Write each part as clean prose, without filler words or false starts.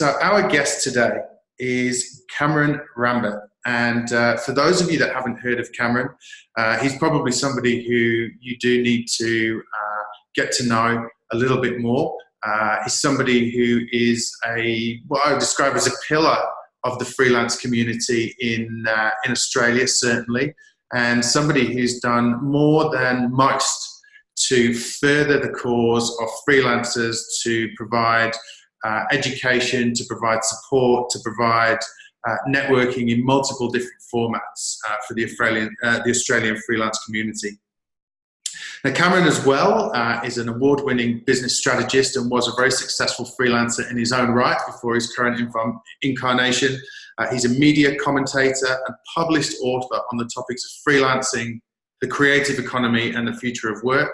So our guest today is Cameron Rambert. And for those of you that haven't heard of Cameron, he's probably somebody who you do need to get to know a little bit more. He's somebody who is what I would describe as a pillar of the freelance community in Australia, certainly, and somebody who's done more than most to further the cause of freelancers, to provide education, to provide support, to provide networking in multiple different formats for the Australian freelance community. Now, Cameron as well is an award-winning business strategist and was a very successful freelancer in his own right before his current incarnation. He's a media commentator and published author on the topics of freelancing, the creative economy, and the future of work.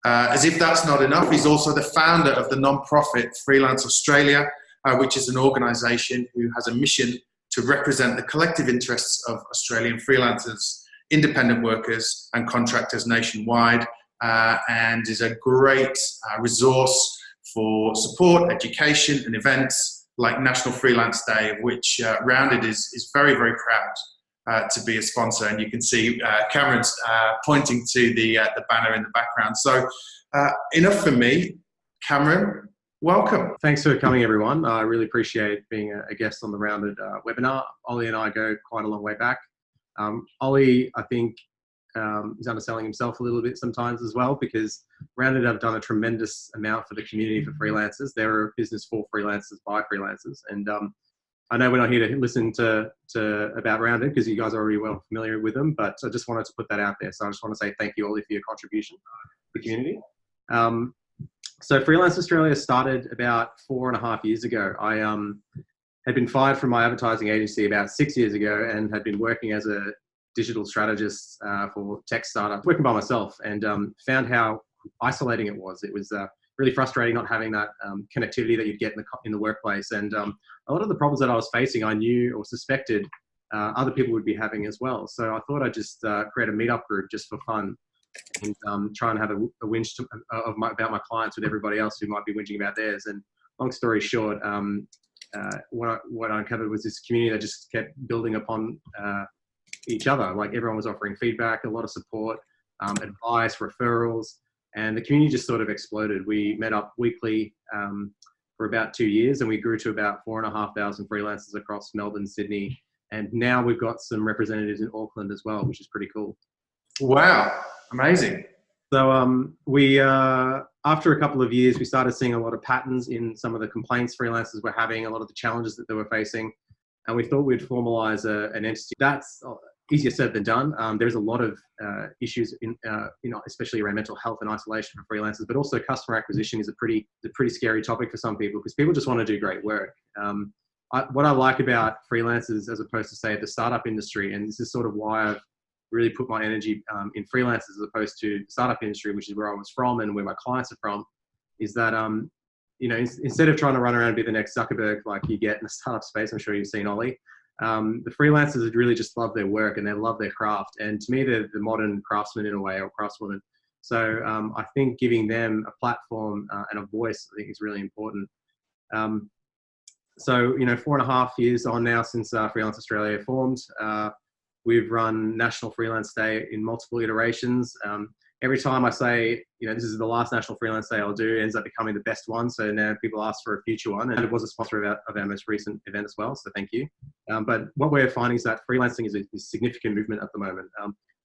As if that's not enough, he's also the founder of the non-profit Freelance Australia, which is an organisation who has a mission to represent the collective interests of Australian freelancers, independent workers and contractors nationwide, and is a great resource for support, education and events like National Freelance Day, of which Rounded is very, very proud to be a sponsor. And you can see Cameron's pointing to the banner in the background. So enough for me. Cameron, welcome. Thanks for coming, everyone. I really appreciate being a guest on the Rounded webinar. Ollie and I go quite a long way back. Ollie, I think, is underselling himself a little bit sometimes as well, because Rounded have done a tremendous amount for the community for freelancers. They're a business for freelancers by freelancers. And I know we're not here to listen to about Rounded because you guys are already well familiar with them, but I just wanted to put that out there. So I just want to say thank you, Ollie, for your contribution to the community. So Freelance Australia started about 4.5 years ago. I had been fired from my advertising agency about 6 years ago and had been working as a digital strategist for tech startups, working by myself, and found how isolating it was. It was really frustrating not having that connectivity that you'd get in the workplace. And a lot of the problems that I was facing, I knew or suspected other people would be having as well. So I thought I'd just create a meetup group just for fun and try and have a whinge about my clients with everybody else who might be whinging about theirs. And long story short, what I uncovered was this community that just kept building upon each other. Like, everyone was offering feedback, a lot of support, advice, referrals, and the community just sort of exploded. We met up weekly for about 2 years, and we grew to about 4,500 freelancers across Melbourne, Sydney, and now we've got some representatives in Auckland as well, which is pretty cool. Wow, amazing. So we, after a couple of years, we started seeing a lot of patterns in some of the complaints freelancers were having, a lot of the challenges that they were facing, and we thought we'd formalize an entity. That's easier said than done. There's a lot of issues in, especially around mental health and isolation for freelancers, but also customer acquisition is a pretty scary topic for some people, because people just want to do great work. What I like about freelancers, as opposed to, say, the startup industry, and this is sort of why I've really put my energy in freelancers as opposed to the startup industry, which is where I was from and where my clients are from, is that, instead of trying to run around and be the next Zuckerberg like you get in the startup space, I'm sure you've seen, Ollie, the freelancers really just love their work and they love their craft. And to me, they're the modern craftsman in a way, or craftswoman. So I think giving them a platform and a voice, I think, is really important. So, 4.5 years on now since Freelance Australia formed, we've run National Freelance Day in multiple iterations. Every time I say, this is the last National Freelance Day I'll do, it ends up becoming the best one. So now people ask for a future one, and it was a sponsor of our most recent event as well. So thank you. But what we're finding is that freelancing is a significant movement at the moment.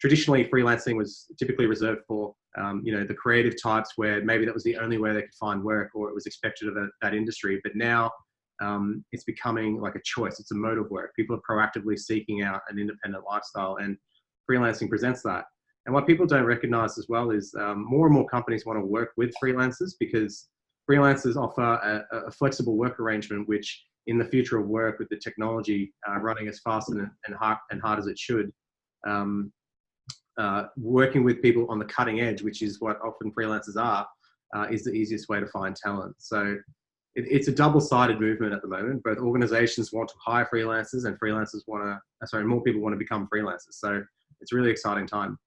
Traditionally, freelancing was typically reserved for, the creative types, where maybe that was the only way they could find work, or it was expected of that industry. But now it's becoming like a choice. It's a mode of work. People are proactively seeking out an independent lifestyle, and freelancing presents that. And what people don't recognize as well is more and more companies want to work with freelancers, because freelancers offer a flexible work arrangement, which in the future of work, with the technology running as fast and hard as it should, working with people on the cutting edge, which is what often freelancers are, is the easiest way to find talent. So it's a double-sided movement at the moment. Both organizations want to hire freelancers, and freelancers more people want to become freelancers. So it's a really exciting time.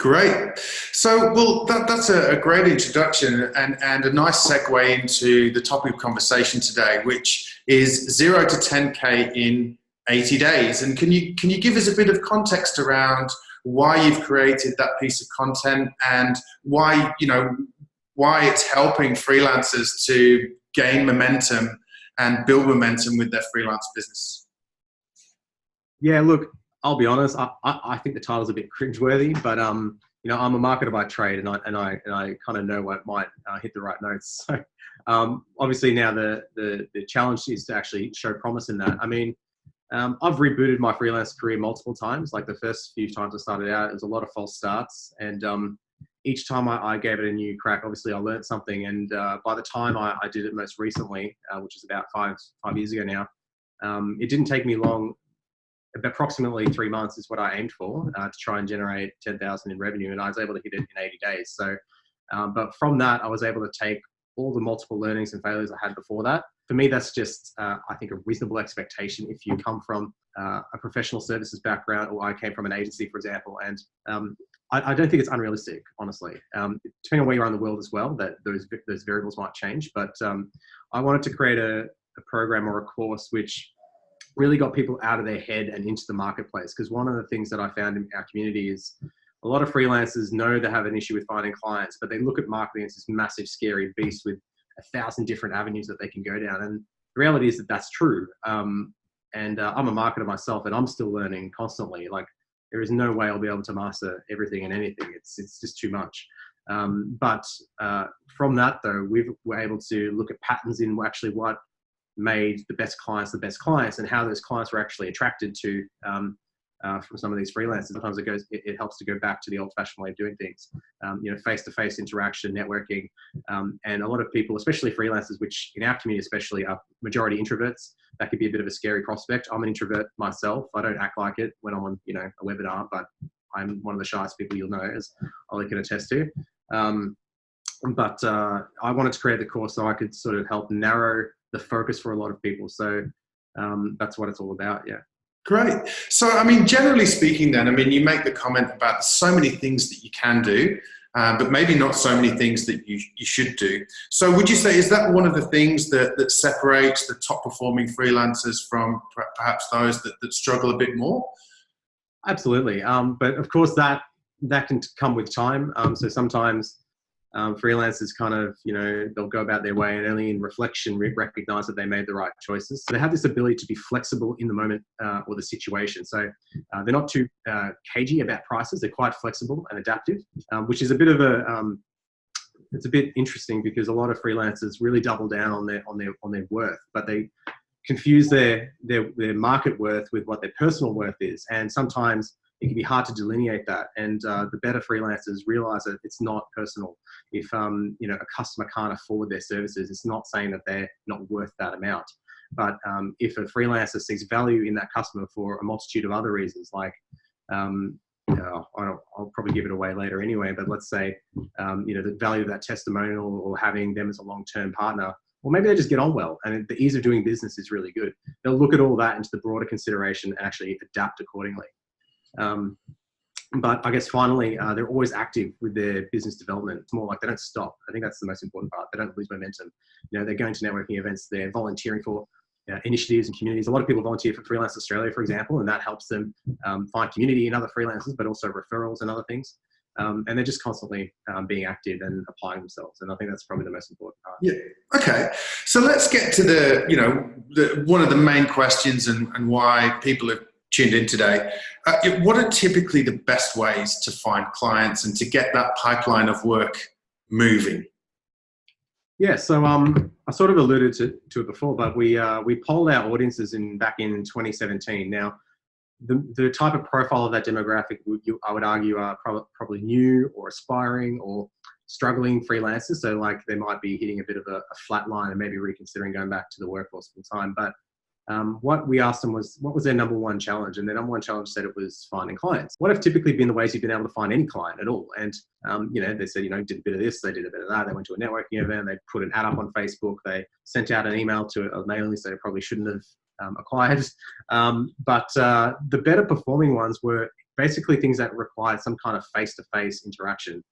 Great. So, well, that's a great introduction and a nice segue into the topic of conversation today, which is 0 to 10K in 80 days. And can you give us a bit of context around why you've created that piece of content and why it's helping freelancers to gain momentum and build momentum with their freelance business? Yeah, look, I'll be honest. I think the title's a bit cringeworthy, but I'm a marketer by trade, and I kind of know what might hit the right notes. So obviously now the challenge is to actually show promise in that. I mean, I've rebooted my freelance career multiple times. Like the first few times I started out, it was a lot of false starts, and each time I gave it a new crack, obviously I learned something. And by the time I did it most recently, which is about five years ago now, it didn't take me long. Approximately 3 months is what I aimed for to try and generate 10,000 in revenue, and I was able to hit it in 80 days. So, but from that, I was able to take all the multiple learnings and failures I had before that. For me, that's just, I think, a reasonable expectation if you come from a professional services background, or I came from an agency, for example. And I don't think it's unrealistic, honestly. Depending on where you are in the world as well, that those variables might change. But I wanted to create a program or a course which really got people out of their head and into the marketplace. Because one of the things that I found in our community is a lot of freelancers know they have an issue with finding clients, but they look at marketing as this massive, scary beast with 1,000 different avenues that they can go down. And the reality is that that's true. And I'm a marketer myself, and I'm still learning constantly. Like, there is no way I'll be able to master everything and anything. It's just too much. But from that, though, we're able to look at patterns in actually what made the best clients, and how those clients were actually attracted to from some of these freelancers. Sometimes it helps to go back to the old-fashioned way of doing things, face-to-face interaction, networking, and a lot of people, especially freelancers, which in our community especially are majority introverts. That could be a bit of a scary prospect. I'm an introvert myself. I don't act like it when I'm on a webinar, but I'm one of the shyest people you'll know, as Ollie can attest to. But I wanted to create the course so I could sort of help narrow the focus for a lot of people. So that's what it's all about. Yeah. Great. So, I mean, generally speaking then, I mean, you make the comment about so many things that you can do, but maybe not so many things that you should do. So would you say, is that one of the things that separates the top performing freelancers from perhaps those that struggle a bit more? Absolutely. But of course that can come with time. So sometimes freelancers kind of, they'll go about their way and only in reflection recognize that they made the right choices. So they have this ability to be flexible in the moment or the situation. So they're not too cagey about prices. They're quite flexible and adaptive, which is a bit of it's a bit interesting because a lot of freelancers really double down on their worth, but they confuse their market worth with what their personal worth is. And sometimes it can be hard to delineate that. And the better freelancers realize that it's not personal. If a customer can't afford their services, it's not saying that they're not worth that amount. But if a freelancer sees value in that customer for a multitude of other reasons, like I'll probably give it away later anyway, but let's say the value of that testimonial or having them as a long-term partner, or maybe they just get on well and the ease of doing business is really good. They'll look at all that into the broader consideration and actually adapt accordingly. But I guess finally, they're always active with their business development. It's more like they don't stop. I think that's the most important part. They don't lose momentum. They're going to networking events. They're volunteering for initiatives and communities. A lot of people volunteer for Freelance Australia, for example, and that helps them find community in other freelancers, but also referrals and other things. And they're just constantly being active and applying themselves. And I think that's probably the most important part. Yeah. Okay. So let's get to the one of the main questions and why people have tuned in today. What are typically the best ways to find clients and to get that pipeline of work moving? Yeah, so I sort of alluded to it before, but we polled our audiences back in 2017. Now, the type of profile of that demographic, I would argue, are probably new or aspiring or struggling freelancers. So like they might be hitting a bit of a flat line and maybe reconsidering going back to the workforce full time. But what we asked them was, what was their number one challenge? And their number one challenge said it was finding clients. What have typically been the ways you've been able to find any client at all? And, they said, did a bit of this, they did a bit of that. They went to a networking event, they put an ad up on Facebook, they sent out an email to a mailing list they probably shouldn't have acquired. But the better performing ones were basically things that require some kind of face-to-face interaction.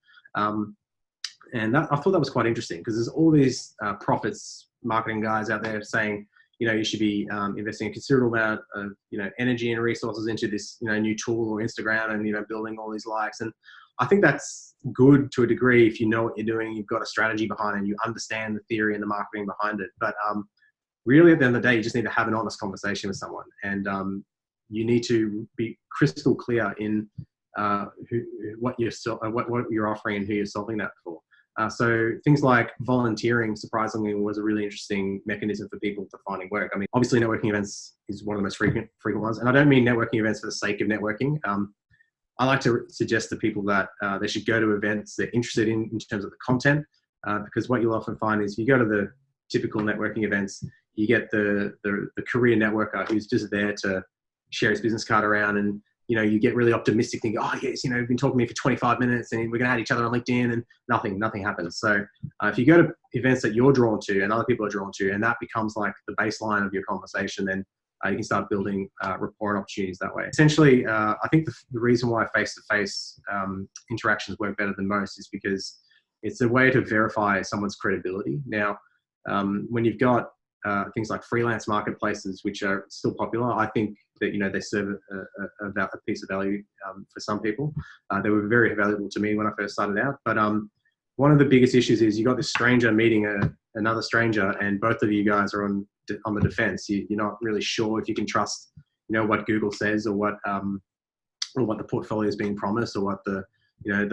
And I thought that was quite interesting, because there's all these profits marketing guys out there saying, you should be investing a considerable amount of, energy and resources into this, new tool or Instagram, and, building all these likes. And I think that's good to a degree if you know what you're doing, you've got a strategy behind it, and you understand the theory and the marketing behind it. But really, at the end of the day, you just need to have an honest conversation with someone, and you need to be crystal clear in what you're offering and who you're solving that for. So things like volunteering, surprisingly, was a really interesting mechanism for people for finding work. I mean, obviously networking events is one of the most frequent ones. And I don't mean networking events for the sake of networking. I like to suggest to people that they should go to events they're interested in terms of the content, because what you'll often find is you go to the typical networking events, you get the career networker who's just there to share his business card around, and you get really optimistic, thinking, oh yes, you've been talking to me for 25 minutes and we're going to add each other on LinkedIn, and nothing happens. So if you go to events that you're drawn to and other people are drawn to, and that becomes like the baseline of your conversation, then you can start building rapport and opportunities that way. Essentially, I think the reason why face-to-face interactions work better than most is because it's a way to verify someone's credibility. Now, when you've got things like freelance marketplaces, which are still popular, I think that they serve a piece of value for some people. They were very valuable to me when I first started out. But one of the biggest issues is you got this stranger meeting another stranger, and both of you guys are on the defense. You're not really sure if you can trust what Google says, or what the portfolio is being promised, or what the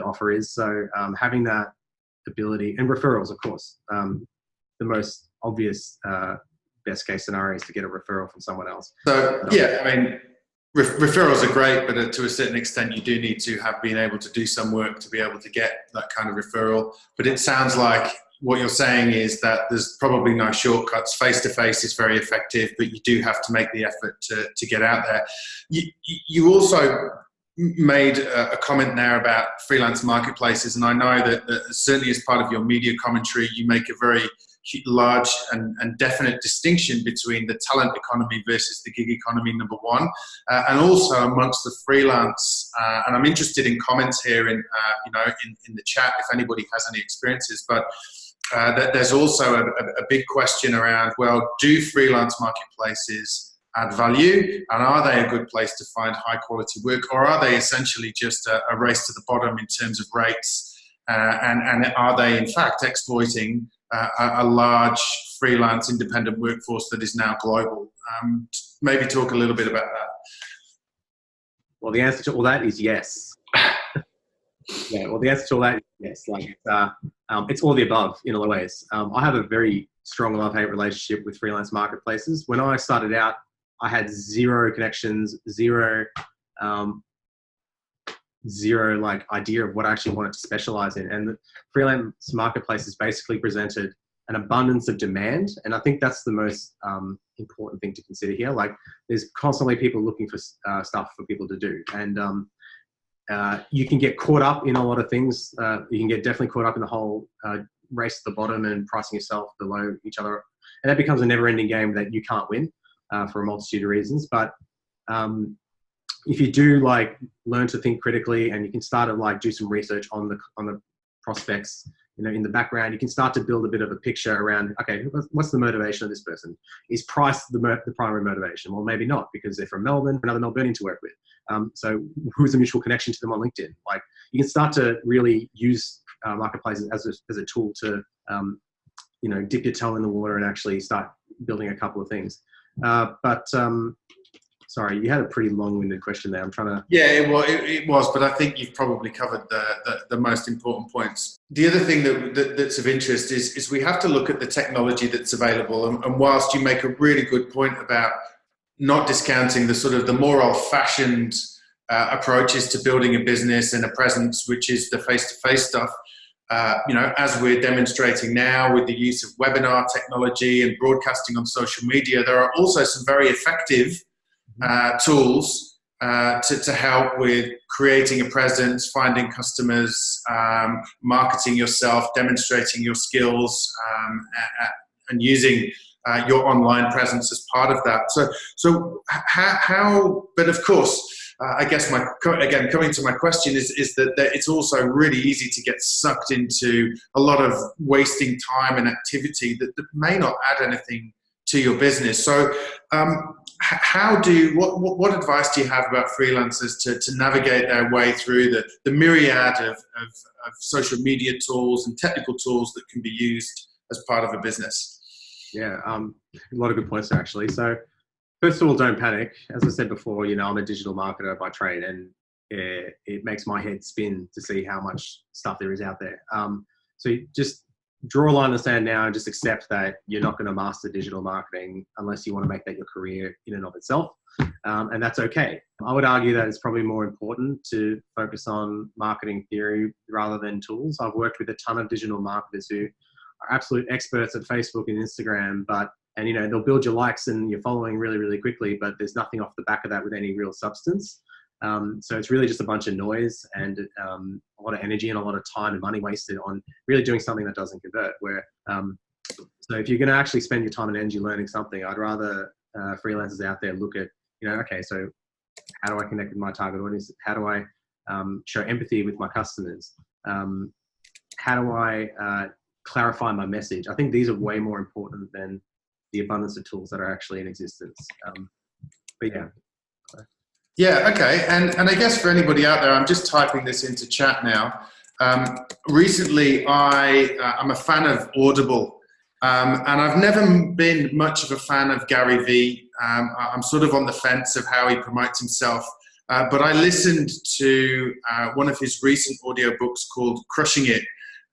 offer is. So having that ability, and referrals, of course, the most obvious best case scenario is to get a referral from someone else. So yeah, I mean, referrals are great, but to a certain extent, you do need to have been able to do some work to be able to get that kind of referral. But it sounds like what you're saying is that there's probably no shortcuts. Face-to-face is very effective, but you do have to make the effort to get out there. You also made a comment there about freelance marketplaces, and I know that certainly as part of your media commentary, you make a very large and definite distinction between the talent economy versus the gig economy, number one, and also amongst the freelance. And I'm interested in comments here in the chat if anybody has any experiences. But there's also a big question around, well, do freelance marketplaces add value, and are they a good place to find high quality work, or are they essentially just a race to the bottom in terms of rates, and are they in fact exploiting a large freelance independent workforce that is now global? Maybe talk a little bit about that. Well, the answer to all that is yes. Yeah, well, the answer to all that is yes. Like it's all the above in a lot of ways. I have a very strong love-hate relationship with freelance marketplaces. When I started out, I had zero connections, zero like idea of what I actually wanted to specialize in. And the freelance marketplaces basically presented an abundance of demand. And I think that's the most important thing to consider here. Like there's constantly people looking for stuff for people to do. And you can get caught up in a lot of things. You can get definitely caught up in the whole race to the bottom and pricing yourself below each other. And that becomes a never ending game that you can't win for a multitude of reasons. But if you do like learn to think critically, and you can start to like do some research on the prospects, in the background, you can start to build a bit of a picture around, okay, what's the motivation of this person? Is price the primary motivation? Well, maybe not, because they're from Melbourne, another Melbourneian to work with. So who's the mutual connection to them on LinkedIn? Like you can start to really use marketplaces as a tool to, dip your toe in the water and actually start building a couple of things. Sorry, you had a pretty long-winded question there. I'm trying to... Yeah, it was, but I think you've probably covered the most important points. The other thing that's of interest is we have to look at the technology that's available. And whilst you make a really good point about not discounting the sort of the more old-fashioned approaches to building a business and a presence, which is the face-to-face stuff, as we're demonstrating now with the use of webinar technology and broadcasting on social media, there are also some very effective tools to help with creating a presence, finding customers, marketing yourself, demonstrating your skills, and using your online presence as part of that. So how, but of course, I guess again, coming to my question is that it's also really easy to get sucked into a lot of wasting time and activity that may not add anything to your business. So what advice do you have about freelancers to navigate their way through the myriad of social media tools and technical tools that can be used as part of a business? Yeah, a lot of good points there, actually. So first of all, don't panic. As I said before, I'm a digital marketer by trade, and it makes my head spin to see how much stuff there is out there. So you just draw a line in the sand now and just accept that you're not going to master digital marketing unless you want to make that your career in and of itself. And that's okay. I would argue that it's probably more important to focus on marketing theory rather than tools. I've worked with a ton of digital marketers who are absolute experts at Facebook and Instagram, and they'll build your likes and your following really, really quickly, but there's nothing off the back of that with any real substance. So it's really just a bunch of noise and a lot of energy and a lot of time and money wasted on really doing something that doesn't convert. So if you're going to actually spend your time and energy learning something, I'd rather freelancers out there look at, okay, so how do I connect with my target audience? How do I show empathy with my customers? How do I clarify my message? I think these are way more important than the abundance of tools that are actually in existence. But yeah. Yeah, okay. And I guess for anybody out there, I'm just typing this into chat now. Recently, I'm a fan of Audible, and I've never been much of a fan of Gary Vee. I'm sort of on the fence of how he promotes himself, but I listened to one of his recent audiobooks called Crushing It,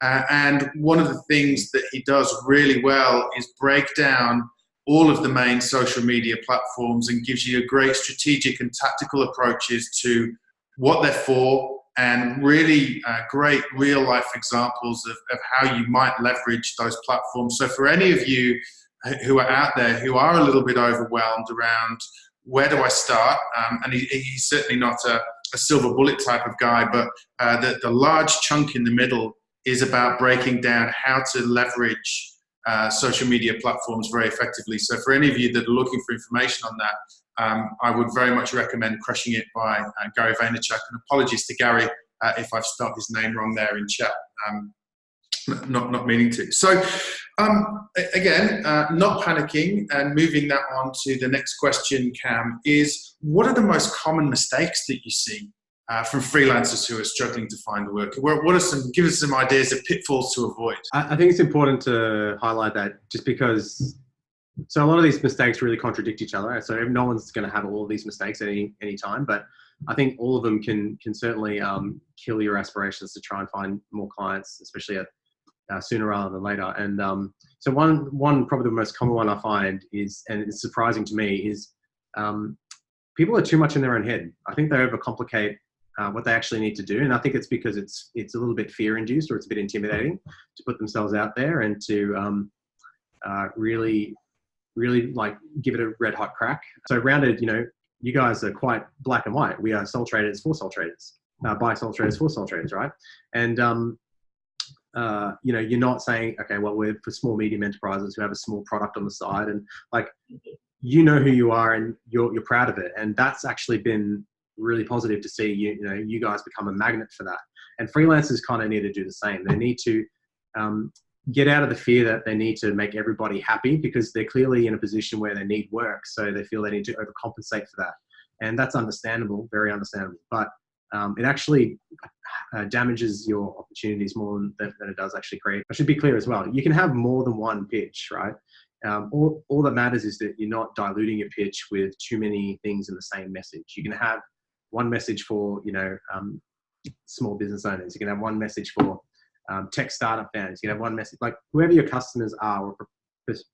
and one of the things that he does really well is break down all of the main social media platforms and gives you a great strategic and tactical approaches to what they're for, and really great real life examples of how you might leverage those platforms. So for any of you who are out there who are a little bit overwhelmed around where do I start, and he's certainly not a silver bullet type of guy, but the large chunk in the middle is about breaking down how to leverage social media platforms very effectively. So for any of you that are looking for information on that, I would very much recommend Crushing It by Gary Vaynerchuk. And apologies to Gary if I've spelled his name wrong there in chat. Not meaning to. So again, not panicking, and moving that on to the next question, Cam, is what are the most common mistakes that you see from freelancers who are struggling to find work? Give us some ideas of pitfalls to avoid. I think it's important to highlight that, just because, so a lot of these mistakes really contradict each other. So no one's going to have all of these mistakes at any time, but I think all of them can certainly kill your aspirations to try and find more clients, especially sooner rather than later. And so one probably the most common one I find is, and it's surprising to me, is people are too much in their own head. I think they overcomplicate what they actually need to do, and I think it's because it's a little bit fear-induced, or it's a bit intimidating to put themselves out there and to really like give it a red hot crack. So Rounded, you guys are quite black and white. We are sole traders for sole traders, by sole traders for sole traders, right? And you're not saying, okay, well, we're for small medium enterprises who have a small product on the side, and like, who you are and you're proud of it, and that's actually been really positive to see. You guys become a magnet for that, and freelancers kind of need to do the same. They need to get out of the fear that they need to make everybody happy, because they're clearly in a position where they need work, so they feel they need to overcompensate for that, and that's understandable, very understandable. But it actually damages your opportunities more than it does actually create. I should be clear as well. You can have more than one pitch, right? All that matters is that you're not diluting your pitch with too many things in the same message. You can have one message for small business owners. You can have one message for tech startup founders. You can have one message, like whoever your customers are or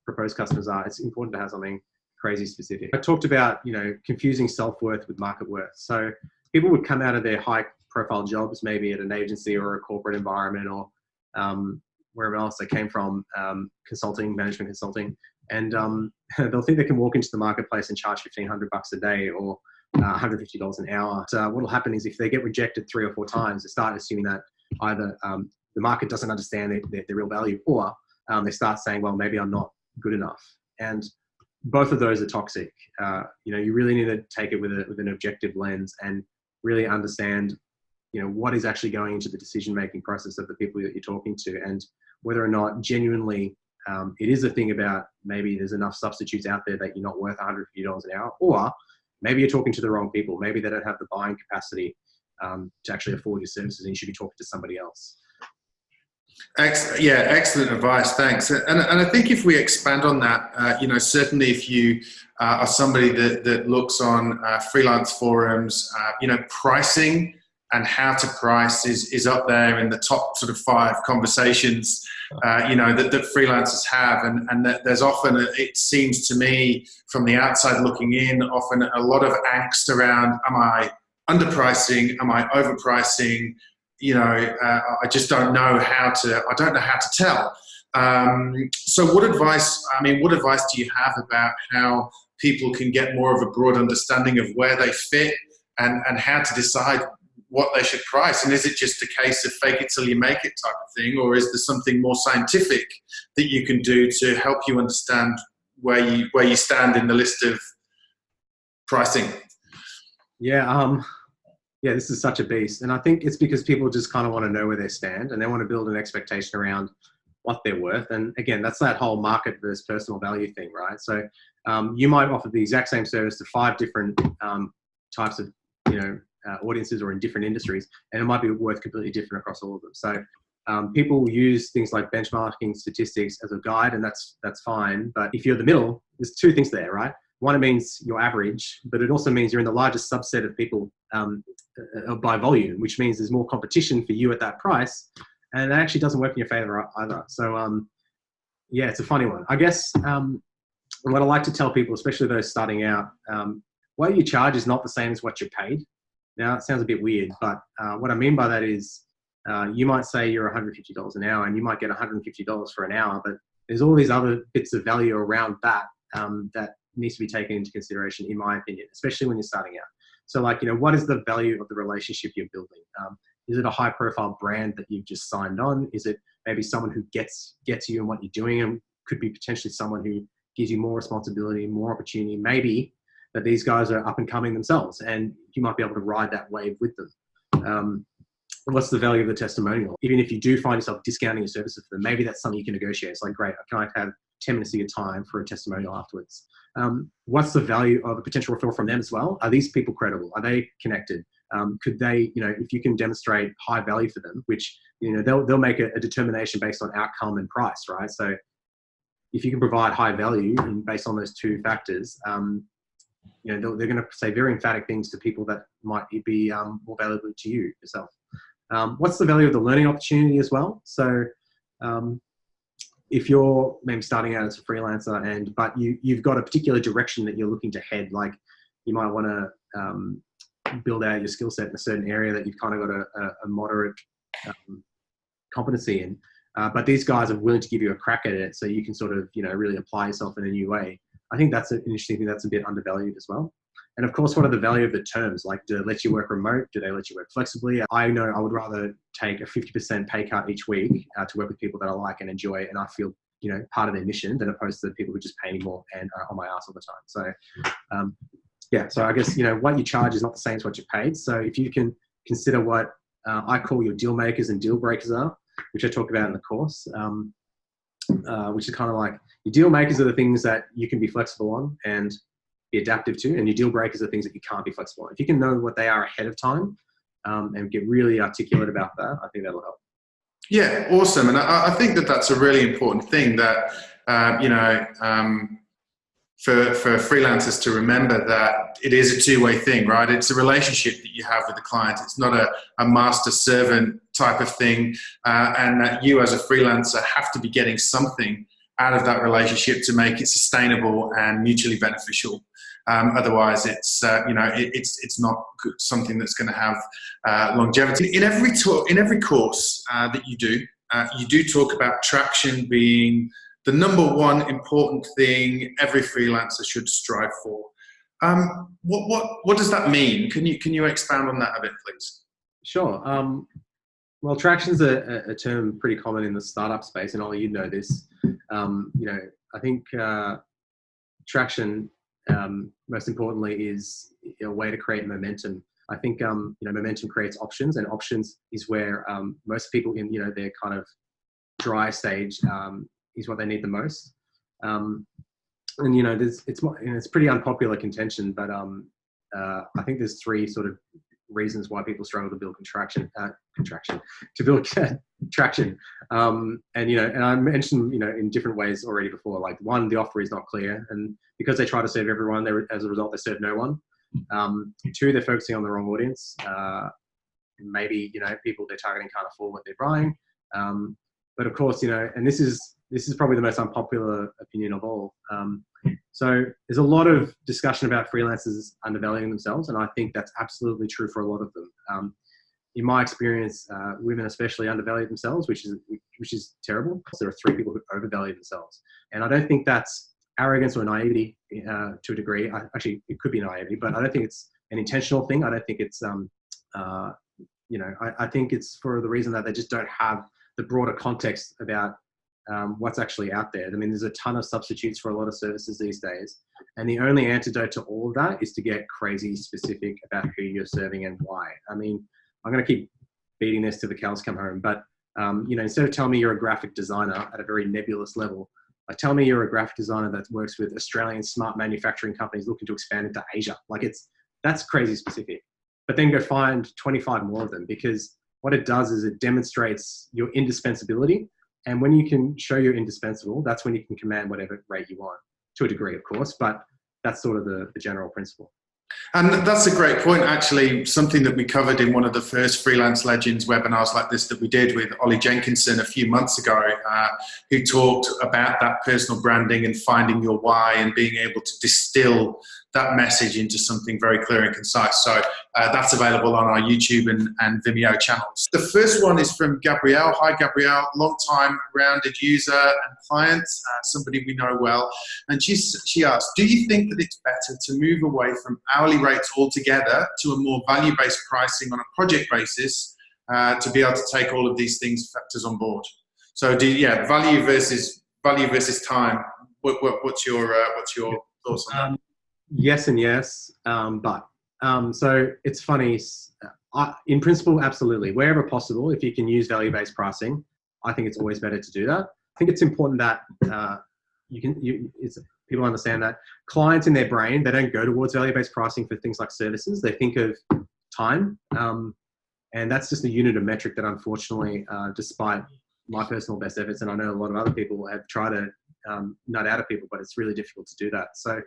proposed customers are. It's important to have something crazy specific. I talked about confusing self-worth with market worth. So people would come out of their high-profile jobs, maybe at an agency or a corporate environment, or wherever else they came from, consulting, management consulting, and they'll think they can walk into the marketplace and charge $1,500 a day or $150 an hour. So what will happen is, if they get rejected 3 or 4 times, they start assuming that either the market doesn't understand their real value, or they start saying, well, maybe I'm not good enough. And both of those are toxic. You really need to take it with an objective lens and really understand, what is actually going into the decision-making process of the people that you're talking to, and whether or not genuinely it is a thing about maybe there's enough substitutes out there that you're not worth $150 an hour, or maybe you're talking to the wrong people. Maybe they don't have the buying capacity to actually afford your services, and you should be talking to somebody else. Excellent advice. Thanks. And I think if we expand on that, certainly if you are somebody that looks on freelance forums, pricing and how to price is up there in the top sort of 5 conversations, that freelancers have. And that there's often, it seems to me from the outside looking in, often a lot of angst around, am I underpricing? Am I overpricing? I just don't know how to tell. So what advice do you have about how people can get more of a broad understanding of where they fit and how to decide what they should price? And is it just a case of fake it till you make it type of thing, or is there something more scientific that you can do to help you understand where you stand in the list of pricing? Yeah, this is such a beast. And I think it's because people just kind of want to know where they stand, and they want to build an expectation around what they're worth. And again, that's that whole market versus personal value thing, right? So you might offer the exact same service to 5 different types of, audiences or in different industries, and it might be worth completely different across all of them. So people use things like benchmarking statistics as a guide, and that's fine. But if you're the middle, there's 2 things there, right? One, it means you're average, but it also means you're in the largest subset of people by volume, which means there's more competition for you at that price, and that actually doesn't work in your favor either. So it's a funny one. I guess what I like to tell people, especially those starting out, what you charge is not the same as what you're paid. Now, it sounds a bit weird, but what I mean by that is you might say you're $150 an hour, and you might get $150 for an hour, but there's all these other bits of value around that that needs to be taken into consideration, in my opinion, especially when you're starting out. So what is the value of the relationship you're building? Is it a high profile brand that you've just signed on? Is it maybe someone who gets you and what you're doing, and could be potentially someone who gives you more responsibility, more opportunity, maybe that these guys are up and coming themselves, and you might be able to ride that wave with them. What's the value of the testimonial? Even if you do find yourself discounting your services for them, maybe that's something you can negotiate. It's like, great, can I have 10 minutes of your time for a testimonial afterwards? What's the value of a potential referral from them as well? Are these people credible? Are they connected? Could they, if you can demonstrate high value for them, which, they'll make a determination based on outcome and price, right? So if you can provide high value based on those 2 factors, they're going to say very emphatic things to people that might be more valuable to you yourself. What's the value of the learning opportunity as well? So if you're maybe starting out as a freelancer but you've got a particular direction that you're looking to head, like you might want to build out your skill set in a certain area that you've kind of got a moderate competency in, but these guys are willing to give you a crack at it so you can sort of, really apply yourself in a new way. I think that's an interesting thing that's a bit undervalued as well. And of course, what are the value of the terms? Like, do they let you work remote? Do they let you work flexibly? I know I would rather take a 50% pay cut each week to work with people that I like and enjoy, and I feel, part of their mission, than opposed to the people who just pay me more and are on my ass all the time. So, so I guess, what you charge is not the same as what you're paid. So if you can consider what I call your deal makers and deal breakers are, which I talk about in the course, which is kind of like, your deal makers are the things that you can be flexible on and be adaptive to, and your deal breakers are things that you can't be flexible on. If you can know what they are ahead of time and get really articulate about that, I think that'll help. Yeah, awesome. And I think that's a really important thing that, for freelancers to remember that it is a 2-way thing, right? It's a relationship that you have with the client. It's not a master-servant type of thing, and that you as a freelancer have to be getting something out of that relationship to make it sustainable and mutually beneficial. Otherwise, it's not something that's going to have longevity. In every course that you do talk about traction being the number 1 important thing every freelancer should strive for. What does that mean? Can you expand on that a bit, please? Sure. Well, traction's a term pretty common in the startup space, and Ollie, you know this. I think traction, most importantly, is a way to create momentum. I think momentum creates options, and options is where most people in their kind of dry stage is what they need the most. And it's pretty unpopular contention, but I think there's three sort of reasons why people struggle to build traction. And I mentioned in different ways already before. Like, one, the offer is not clear, and because they try to serve everyone, as a result they serve no one. Two, they're focusing on the wrong audience. Maybe people they're targeting can't afford what they're buying. But of course, and this is probably the most unpopular opinion of all. So there's a lot of discussion about freelancers undervaluing themselves, and I think that's absolutely true for a lot of them. In my experience, women especially undervalue themselves, which is terrible. There are three people who overvalue themselves, and I don't think that's arrogance or naivety to a degree. Actually, it could be naivety, but I don't think it's an intentional thing. I don't think it's I think it's for the reason that they just don't have the broader context about what's actually out there. I mean, there's a ton of substitutes for a lot of services these days. And the only antidote to all of that is to get crazy specific about who you're serving and why. I mean, I'm going to keep beating this till the cows come home, but instead of telling me you're a graphic designer at a very nebulous level, tell me you're a graphic designer that works with Australian smart manufacturing companies looking to expand into Asia. That's crazy specific. But then go find 25 more of them, because what it does is it demonstrates your indispensability. And when you can show you're indispensable, that's when you can command whatever rate you want, to a degree, of course, but that's sort of the general principle. And that's a great point, actually, something that we covered in one of the first Freelance Legends webinars like this that we did with Ollie Jenkinson a few months ago, who talked about that personal branding and finding your why and being able to distill that message into something very clear and concise. So that's available on our YouTube and Vimeo channels. The first one is from Gabrielle. Hi, Gabrielle, long-time rounded user and client, somebody we know well. And she asked, do you think that it's better to move away from hourly rates altogether to a more value-based pricing on a project basis to be able to take all of these factors on board? So value versus time. What's your thoughts on that? Yes and yes, but so it's funny. In principle, absolutely. Wherever possible, if you can use value-based pricing, I think it's always better to do that. I think it's important that people understand that clients in their brain, they don't go towards value-based pricing for things like services. They think of time, and that's just a unit of metric that, unfortunately, despite my personal best efforts, and I know a lot of other people have tried to nut out of people, but it's really difficult to do that. So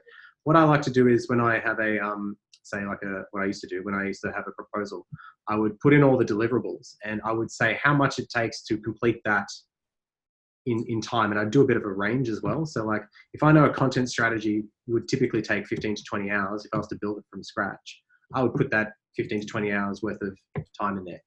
what I like to do is, when I have what I used to do when I used to have a proposal, I would put in all the deliverables and I would say how much it takes to complete that in time. And I'd do a bit of a range as well. So like, if I know a content strategy would typically take 15 to 20 hours, if I was to build it from scratch, I would put that 15 to 20 hours worth of time in there.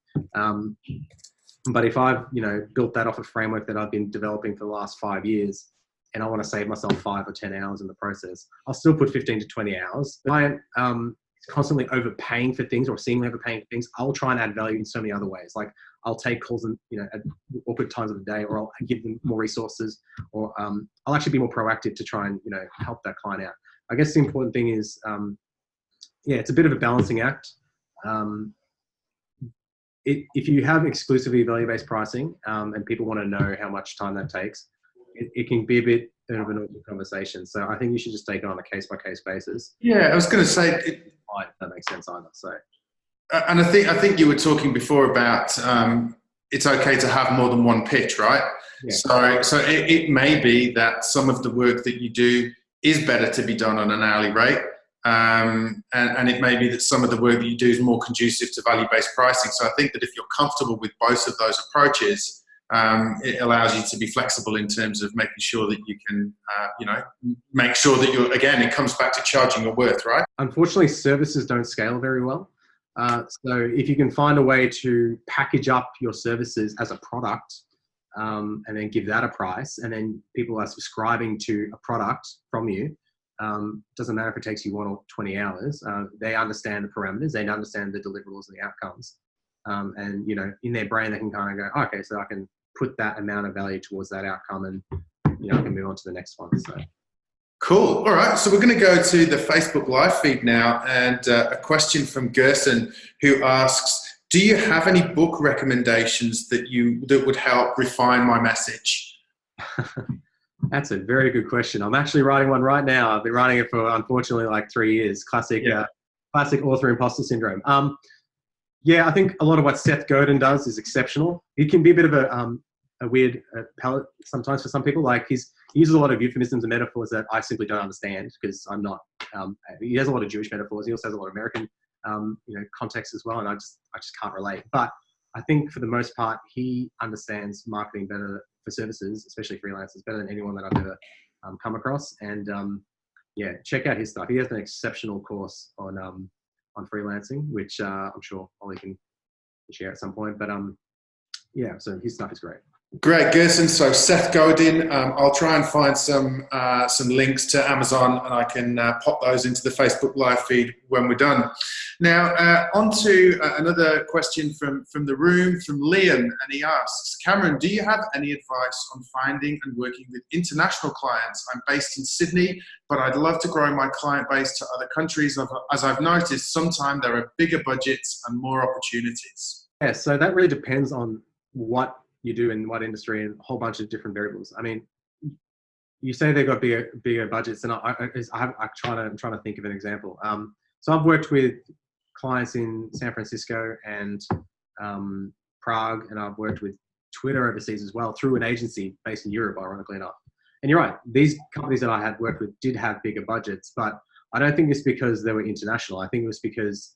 But if I've, built that off a framework that I've been developing for the last 5 years, and I want to save myself 5 or 10 hours in the process, I'll still put 15 to 20 hours. If I am constantly overpaying for things or seemingly overpaying for things, I'll try and add value in so many other ways. Like, I'll take calls at awkward times of the day, or I'll give them more resources, or I'll actually be more proactive to try and, help that client out. I guess the important thing is, it's a bit of a balancing act. If you have exclusively value-based pricing and people want to know how much time that takes, it can be a bit of an awkward conversation. So I think you should just take it on a case-by-case basis. Yeah, I was going to say, that makes sense either. So, and I think you were talking before about it's okay to have more than one pitch, right? Yeah. So it may be that some of the work that you do is better to be done on an hourly rate. And it may be that some of the work that you do is more conducive to value-based pricing. So I think that if you're comfortable with both of those approaches, it allows you to be flexible in terms of making sure that you can, make sure that it comes back to charging your worth, right? Unfortunately, services don't scale very well. So if you can find a way to package up your services as a product and then give that a price, and then people are subscribing to a product from you, doesn't matter if it takes you 1 or 20 hours, they understand the parameters, they understand the deliverables and the outcomes. And, in their brain, they can kind of go, okay, so I can put that amount of value towards that outcome, and, I can move on to the next one. So. Cool. All right. So we're going to go to the Facebook live feed now, and a question from Gerson, who asks, do you have any book recommendations that would help refine my message? That's a very good question. I'm actually writing one right now. I've been writing it for, unfortunately, like 3 years. Classic author imposter syndrome. Yeah, I think a lot of what Seth Godin does is exceptional. He can be a bit of a weird palette sometimes for some people. Like he uses a lot of euphemisms and metaphors that I simply don't understand because I'm not. He has a lot of Jewish metaphors. He also has a lot of American, context as well, and I just can't relate. But I think for the most part, he understands marketing better for services, especially freelancers, better than anyone that I've ever come across. And check out his stuff. He has an exceptional course on freelancing, which I'm sure Ollie can share at some point. But so his stuff is great. Great, Gerson. So Seth Godin, I'll try and find some links to Amazon, and I can pop those into the Facebook live feed when we're done. Now, on to another question from the room, from Liam, and he asks, Cameron, do you have any advice on finding and working with international clients? I'm based in Sydney, but I'd love to grow my client base to other countries, as I've noticed sometimes there are bigger budgets and more opportunities. Yeah, so that really depends on what you do in what industry and a whole bunch of different variables. I mean, you say they've got bigger budgets, and I'm trying to think of an example. So I've worked with clients in San Francisco and Prague, and I've worked with Twitter overseas as well through an agency based in Europe, ironically enough. And you're right, these companies that I had worked with did have bigger budgets, but I don't think it's because they were international. I think it was because,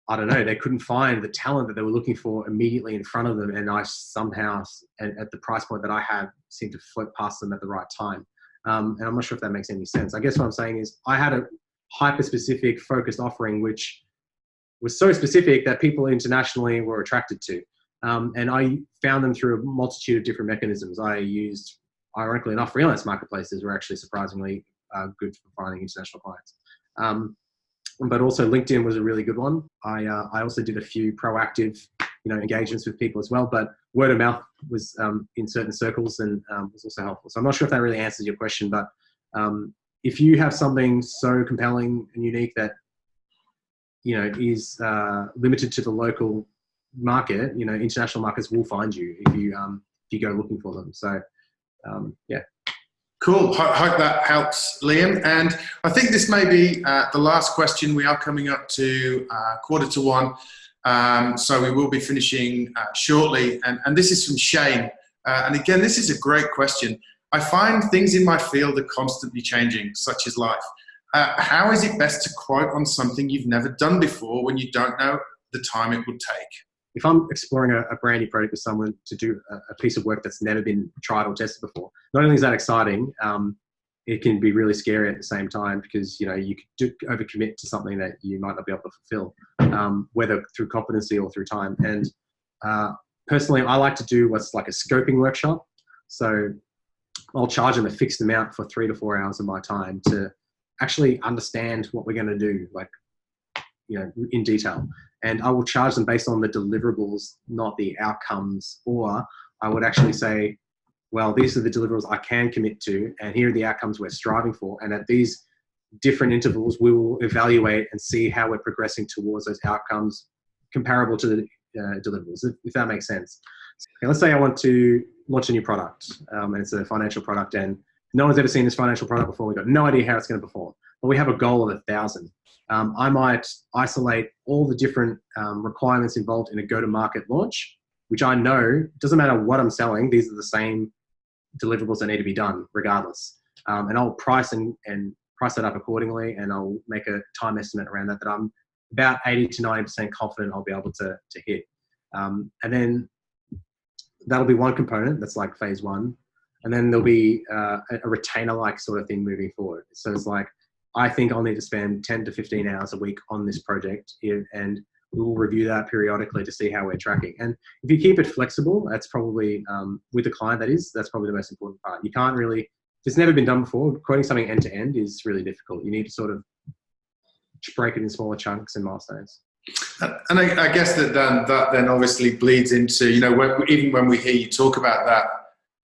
I don't know, they couldn't find the talent that they were looking for immediately in front of them, and I somehow, at the price point that I had, seemed to float past them at the right time. And I'm not sure if that makes any sense. I guess what I'm saying is I had a hyper-specific, focused offering, which was so specific that people internationally were attracted to. And I found them through a multitude of different mechanisms. I used, ironically enough, freelance marketplaces were actually surprisingly good for finding international clients. But also LinkedIn was a really good one. I also did a few proactive, engagements with people as well. But word of mouth was in certain circles and was also helpful. So I'm not sure if that really answers your question, but if you have something so compelling and unique that is limited to the local market, international markets will find you if you go looking for them. So yeah. Cool. Hope that helps, Liam. And I think this may be the last question. We are coming up to 1:45. So we will be finishing shortly. And this is from Shane. And again, this is a great question. I find things in my field are constantly changing, such as life. How is it best to quote on something you've never done before when you don't know the time it would take? If I'm exploring a brand new project with someone to do a piece of work that's never been tried or tested before, not only is that exciting, it can be really scary at the same time because, you could overcommit to something that you might not be able to fulfill, whether through competency or through time. And personally, I like to do what's like a scoping workshop. So I'll charge them a fixed amount for 3 to 4 hours of my time to actually understand what we're going to do, in detail. And I will charge them based on the deliverables, not the outcomes. Or I would actually say, well, these are the deliverables I can commit to, and here are the outcomes we're striving for. And at these different intervals, we will evaluate and see how we're progressing towards those outcomes comparable to the deliverables, if that makes sense. Okay, let's say I want to launch a new product, and it's a financial product, and no one's ever seen this financial product before. We've got no idea how it's going to perform, but we have a goal of 1,000. I might isolate all the different requirements involved in a go-to-market launch, which I know doesn't matter what I'm selling. These are the same deliverables that need to be done regardless. And I'll price and price that up accordingly. And I'll make a time estimate around that I'm about 80 to 90% confident I'll be able to hit. And then that'll be one component. That's like phase one. And then there'll be a retainer-like sort of thing moving forward. So it's like, I think I'll need to spend 10 to 15 hours a week on this project, and we will review that periodically to see how we're tracking. And if you keep it flexible, that's probably, with the client that's probably the most important part. You can't really, if it's never been done before, quoting something end to end is really difficult. You need to sort of break it in smaller chunks and milestones. And I guess that then obviously bleeds into, even when we hear you talk about that,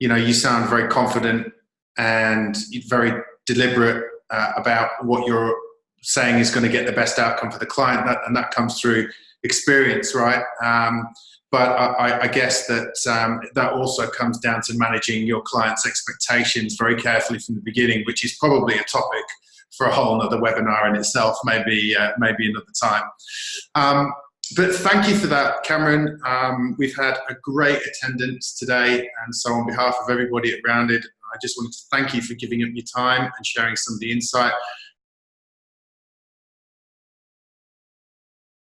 you sound very confident and very deliberate about what you're saying is going to get the best outcome for the client, and that comes through experience, right? But I guess that that also comes down to managing your client's expectations very carefully from the beginning, which is probably a topic for a whole other webinar in itself, maybe another time. But thank you for that, Cameron. We've had a great attendance today, and so on behalf of everybody at Rounded, I just wanted to thank you for giving up your time and sharing some of the insight.